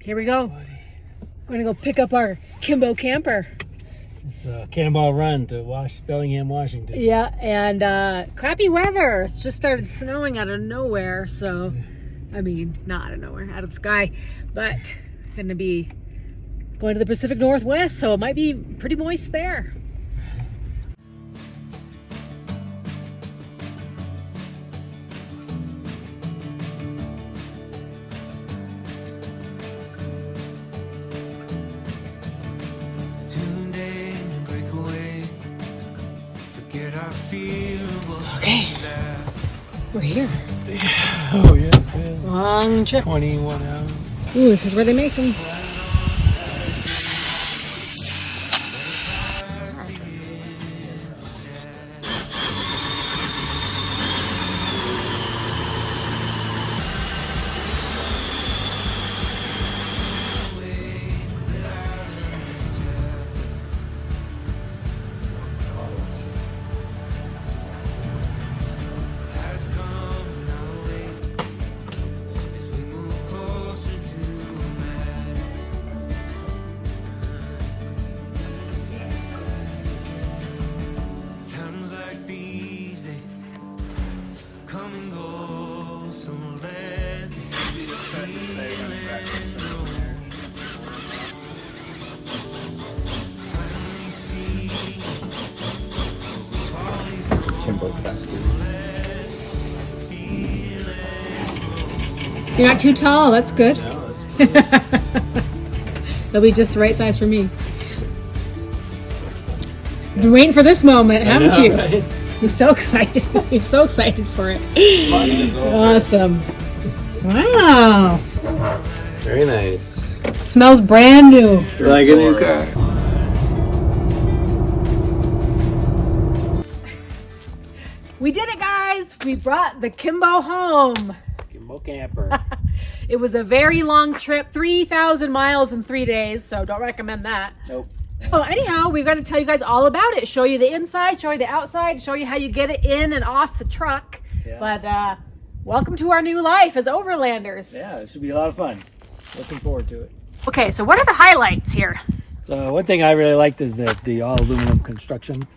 here we go. We're going to go pick up our Kimbo camper. It's a Cannonball Run to Bellingham, Washington. Yeah, and crappy weather. It's just started snowing out of nowhere. So, I mean, not out of nowhere, out of the sky. But going to be going to the Pacific Northwest, so it might be pretty moist there. Okay, we're here. Oh yeah, long trip. 21 hours. Ooh, this is where they make them. Kimbo. You're not too tall, that's good. It'll be just the right size for me. Been waiting for this moment, haven't you? Right? You're so excited. You're so excited for it. Awesome. Wow. Very nice. Smells brand new. Like a new car. We did it, guys. We brought the Kimbo home. Kimbo camper. It was a very long trip, 3,000 miles in 3 days, so don't recommend that. Nope. Well, anyhow, we're going to tell you guys all about it. Show you the inside, show you the outside, show you how you get it in and off the truck. Yeah. But welcome to our new life as overlanders. Yeah, it should be a lot of fun. Looking forward to it. Okay, so what are the highlights here? So one thing I really liked is the all aluminum construction.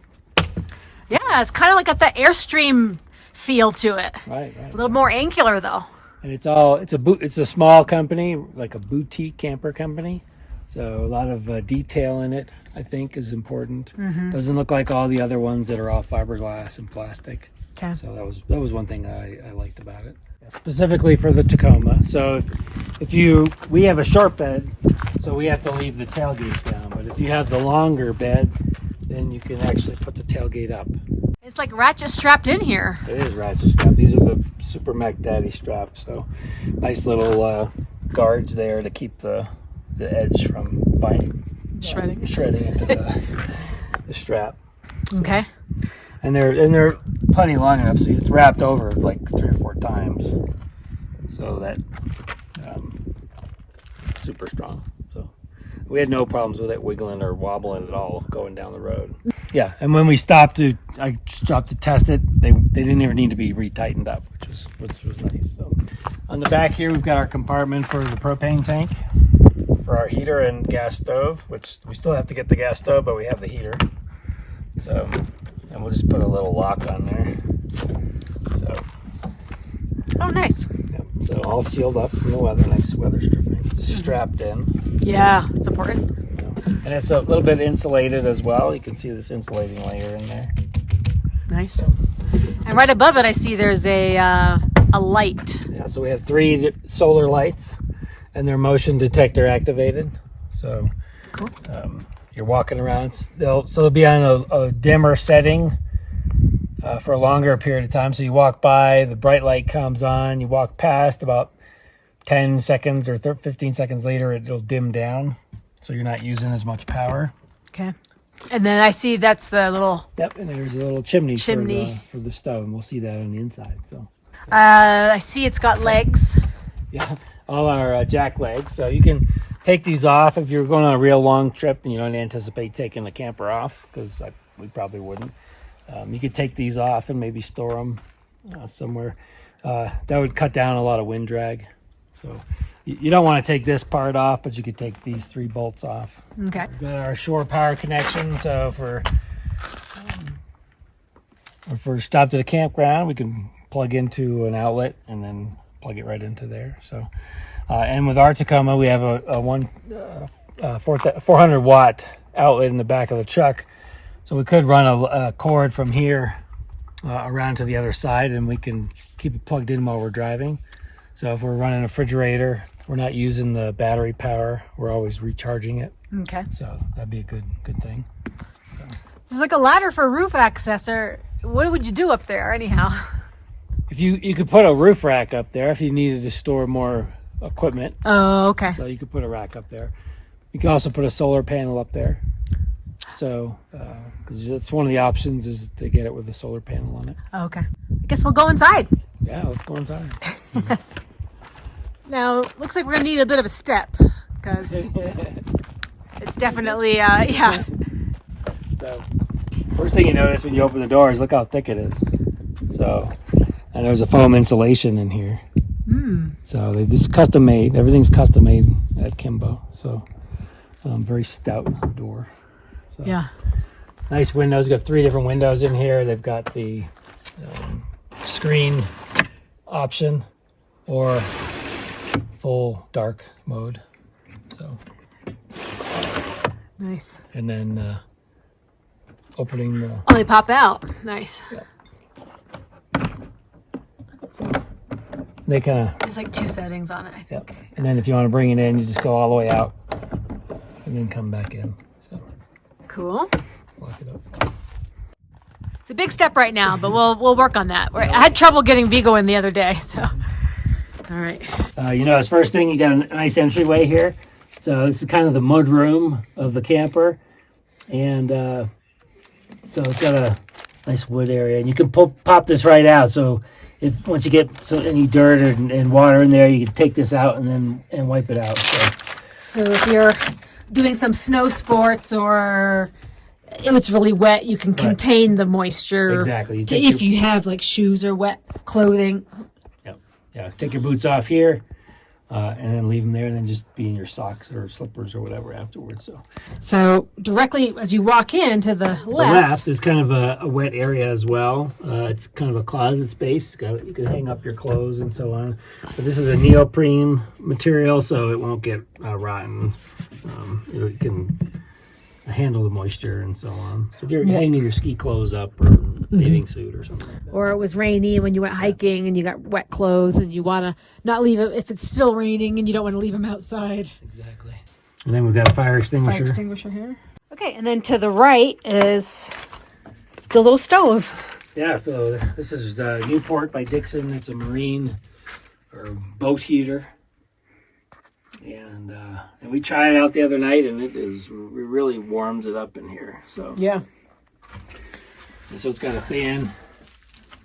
Yeah, it's kind of like got that Airstream feel to it. Right. A little more angular though. And it's a small company, like a boutique camper company. So a lot of detail in it, I think, is important. Mm-hmm. Doesn't look like all the other ones that are all fiberglass and plastic. Okay. So that was one thing I liked about it. Specifically for the Tacoma. So we have a short bed, so we have to leave the tailgate down. But if you have the longer bed, then you can actually put the tailgate up. It's like ratchet strapped in here. It is ratchet strapped. These are the Super Mac Daddy straps. So nice little guards there to keep the edge from shredding into the strap. Okay. And they're plenty long enough, so it's wrapped over like 3 or 4 times, so that it's super strong. So we had no problems with it wiggling or wobbling at all going down the road. Yeah, and when we stopped to test it, they didn't even need to be retightened up, which was nice. So on the back here, we've got our compartment for the propane tank, for our heater and gas stove, which we still have to get the gas stove, but we have the heater. So, and we'll just put a little lock on there. So. Oh, nice. Yep, so all sealed up from the weather, nice weather stripping. It's strapped in. Yeah, it's important. And it's a little bit insulated as well. You can see this insulating layer in there. Nice. And right above it, I see there's a light. Yeah, so we have 3 solar lights, and they're motion detector activated. So cool. You're walking around. They'll be on a dimmer setting for a longer period of time. So you walk by, the bright light comes on. You walk past, about 10 seconds or 15 seconds later, it'll dim down. So you're not using as much power. Okay. And then I see that's the little... Yep, and there's a little chimney. For the stove, and we'll see that on the inside. So I see it's got legs. Yeah, all our jack legs. So you can take these off if you're going on a real long trip and you don't anticipate taking the camper off, because we probably wouldn't. You could take these off and maybe store them somewhere. That would cut down a lot of wind drag. So You don't want to take this part off, but you could take these 3 bolts off. Okay. We've got our shore power connection, so if we're stopped at a campground, we can plug into an outlet and then plug it right into there. So, and with our Tacoma, we have a 400 watt outlet in the back of the truck. So we could run a cord from here around to the other side, and we can keep it plugged in while we're driving. So if we're running a refrigerator, we're not using the battery power. We're always recharging it. Okay. So that'd be a good thing. So. It's like a ladder for roof access, or what would you do up there anyhow? If you could put a roof rack up there if you needed to store more equipment. Oh, okay. So you could put a rack up there. You can also put a solar panel up there. So, because that's one of the options is to get it with a solar panel on it. Okay. I guess we'll go inside. Yeah, let's go inside. Now, looks like we're going to need a bit of a step because it's definitely, yeah. So, first thing you notice when you open the door is look how thick it is. So, and there's a foam insulation in here. So this is custom made. Everything's custom made at Kimbo. So, very stout door. So, Yeah. Nice windows. We've got 3 different windows in here. They've got the screen option or full dark mode. So Nice. and then opening the Oh, they pop out. Nice. they kind of There's like 2 settings on it, I think. and then if you want to bring it in, you just go all the way out and then come back in. So Cool. lock it up. It's a big step right now, but we'll work on that. I had trouble getting Vigo in the other day, so. All right. You notice first thing, you got a nice entryway here. So this is kind of the mud room of the camper. And so it's got a nice wood area. And you can pop this right out. So if once you get any dirt and water in there, you can take this out and wipe it out. So if you're doing some snow sports or if it's really wet, you can contain the moisture. Exactly. If you have like shoes or wet clothing. Yeah, take your boots off here and then leave them there and then just be in your socks or slippers or whatever afterwards. So directly as you walk in to the The left. left is kind of a wet area as well. It's kind of a closet space. You can hang up your clothes and so on. But this is a neoprene material, so it won't get rotten. It can handle the moisture and so on. So if you're hanging your ski clothes up or bathing suit or something like that. Or it was rainy when you went hiking and you got wet clothes and you want to not leave it if it's still raining and you don't want to leave them outside. Exactly. And then we've got a fire extinguisher. Fire extinguisher here. Okay, and then to the right is the little stove. Yeah, so this is Newport by Dixon. It's a marine or boat heater. And we tried it out the other night, and it really warms it up in here. So Yeah. so it's got a fan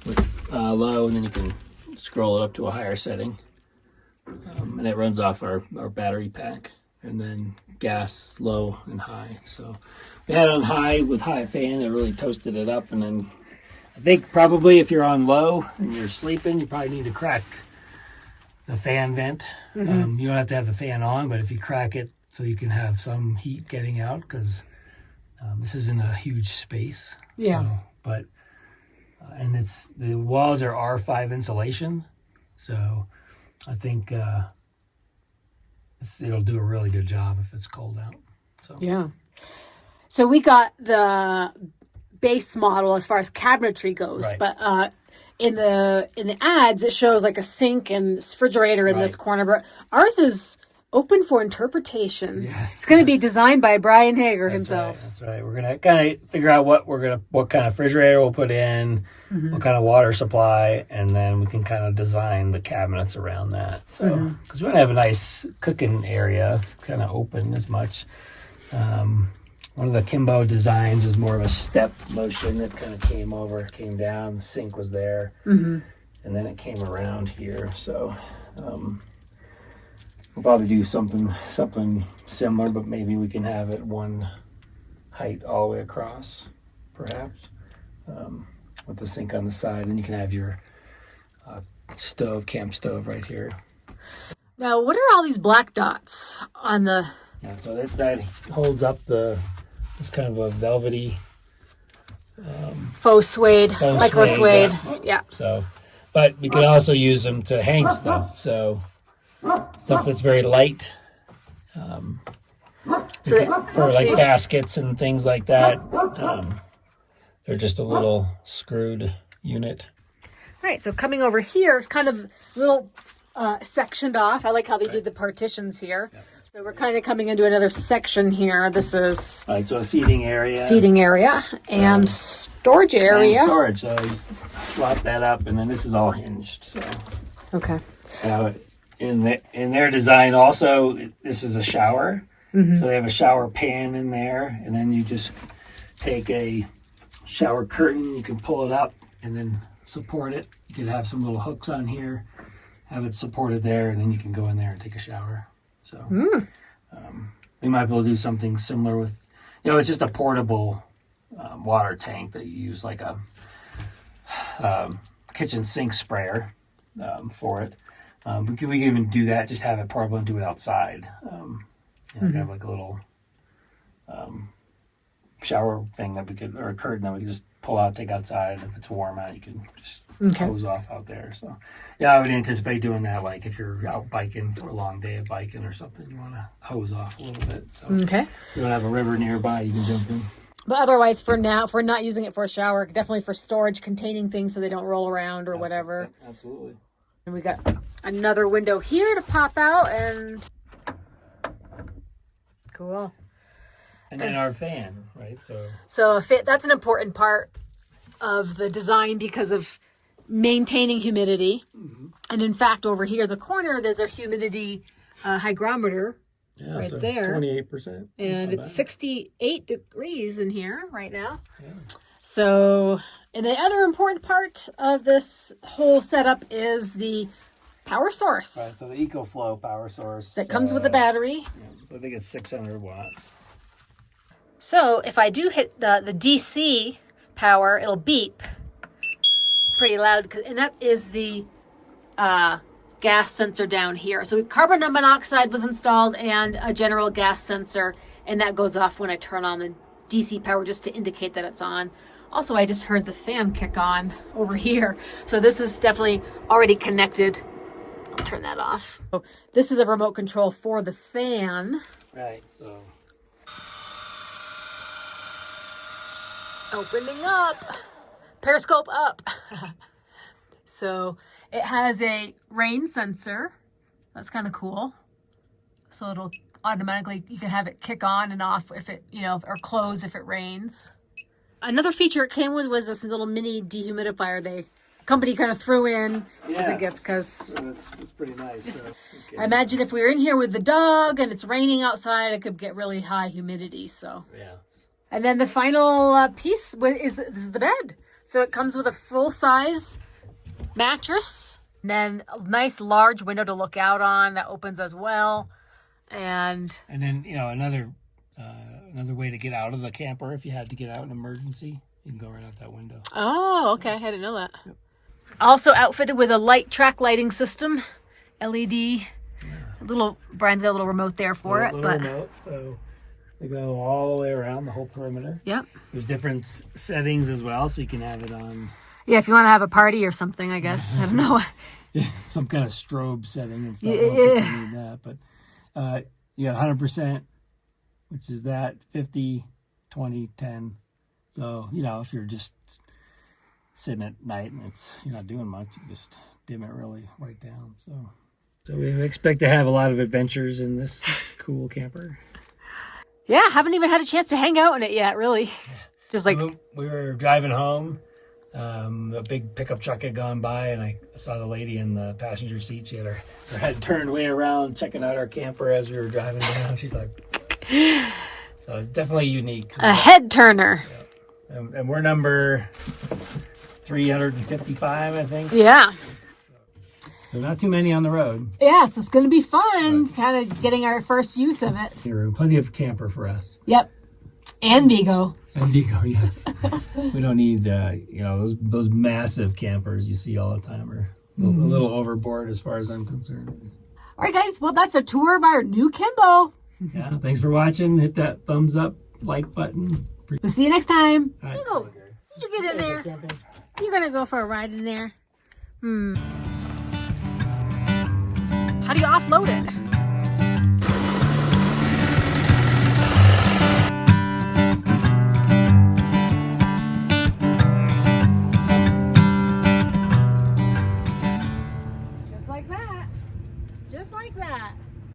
with low, and then you can scroll it up to a higher setting, and it runs off our battery pack, and then gas low and high. So we had it on high with high fan. It really toasted it up, and then I think probably if you're on low and you're sleeping, you probably need to crack the fan vent. You don't have to have the fan on, but if you crack it so you can have some heat getting out, because this isn't a huge space. Yeah. So, but and the walls are R5 insulation, so I think it'll do a really good job if it's cold out. So Yeah. So we got the base model as far as cabinetry goes, Right. but in the ads it shows like a sink and refrigerator in this Right. corner, but ours is open for interpretation. Yes. It's going to be designed by Brian Hager himself. That's right. We're gonna kind of figure out what kind of refrigerator we'll put in, what kind of water supply, and then we can kind of design the cabinets around that. So because we want to have a nice cooking area, kind of open as much. One of the Kimbo designs was more of a step motion that kind of came down. The sink was there, and then it came around here. So we'll probably do something similar, but maybe we can have it one height all the way across, perhaps, with the sink on the side, and you can have your camp stove right here. Now, what are all these black dots on the... Yeah, so that holds up this kind of a velvety faux suede, micro suede. Yeah. So, but we can also use them to hang stuff. So stuff that's very light. For like baskets and things like that. They're just a little screwed unit. All right, so coming over here, it's kind of a little sectioned off. I like how they do the partitions here. Yep. So we're kind of coming into another section here. This is so a seating area. And storage area. And storage. So you flop that up, and then this is all hinged. So okay. In their design, also this is a shower. Mm-hmm. So they have a shower pan in there, and then you just take a shower curtain. You can pull it up and then support it. You could have some little hooks on here, have it supported there, and then you can go in there and take a shower. So we might be able to do something similar with, it's just a portable water tank that you use like a kitchen sink sprayer for it. We can even do that, just have it portable and do it outside. Have like a little shower thing that we could, or a curtain that we could just pull out, take outside. If it's warm out, you can just hose off out there. So, I would anticipate doing that. Like if you're out biking for a long day of biking or something, you want to hose off a little bit. So if you don't have a river nearby, you can jump in. But otherwise, for now, if we're not using it for a shower, definitely for storage, containing things so they don't roll around or whatever. Absolutely. And we got another window here to pop out, and cool. And then our fan, right? So that's an important part of the design because of maintaining humidity. Mm-hmm. And in fact, over here, the corner, there's a humidity hygrometer right there. 28%. And it's 68 degrees in here right now. Yeah. So, and the other important part of this whole setup is the power source. Right, so the EcoFlow power source. That comes with the battery. I think it's 600 watts. So if I do hit the DC power, it'll beep pretty loud, and that is the gas sensor down here. So carbon monoxide was installed and a general gas sensor, and that goes off when I turn on the DC power just to indicate that it's on. Also, I just heard the fan kick on over here. So this is definitely already connected. I'll turn that off. So this is a remote control for the fan. Right, so. Opening up. Periscope up. So it has a rain sensor. That's kind of cool. So it'll automatically, you can have it kick on and off if it, or close if it rains. Another feature it came with was this little mini dehumidifier the company kind of threw in as a gift because it's pretty nice. I imagine if we were in here with the dog and it's raining outside, it could get really high humidity. So and then the final piece is the bed. So it comes with a full-size mattress, and then a nice large window to look out on that opens as well. And then another way to get out of the camper, if you had to get out in emergency, you can go right out that window. Oh, okay. I didn't know that. Yep. Also outfitted with a light track lighting system, LED. Brian's got a little remote there for it. Remote, so they go all the way around the whole perimeter. Yep. There's different settings as well, so you can have it on. Yeah, if you want to have a party or something, I guess. I don't know. Yeah, some kind of strobe setting and stuff. I don't think you need that, but you got 100%, which is that 50, 20, 10. So if you're just sitting at night and you're not doing much, you just dim it really right down. So we expect to have a lot of adventures in this cool camper. Yeah, haven't even had a chance to hang out in it yet, really. Just like we were driving home, a big pickup truck had gone by, and I saw the lady in the passenger seat. She had her head turned way around, checking out our camper as we were driving down. She's like, so definitely unique. A head turner. Yeah. And we're number 355, I think. Yeah. So not too many on the road. Yeah, so it's going to be fun, kind of getting our first use of it. Plenty of camper for us. Yep. And Vigo. And Vigo, yes. We don't need, those massive campers you see all the time are a little overboard as far as I'm concerned. All right, guys. Well, that's a tour of our new Kimbo. Yeah, thanks for watching. Hit that thumbs up, like button. We'll see you next time. All right. Go. Did you get in there? You're gonna go for a ride in there. How do you offload it?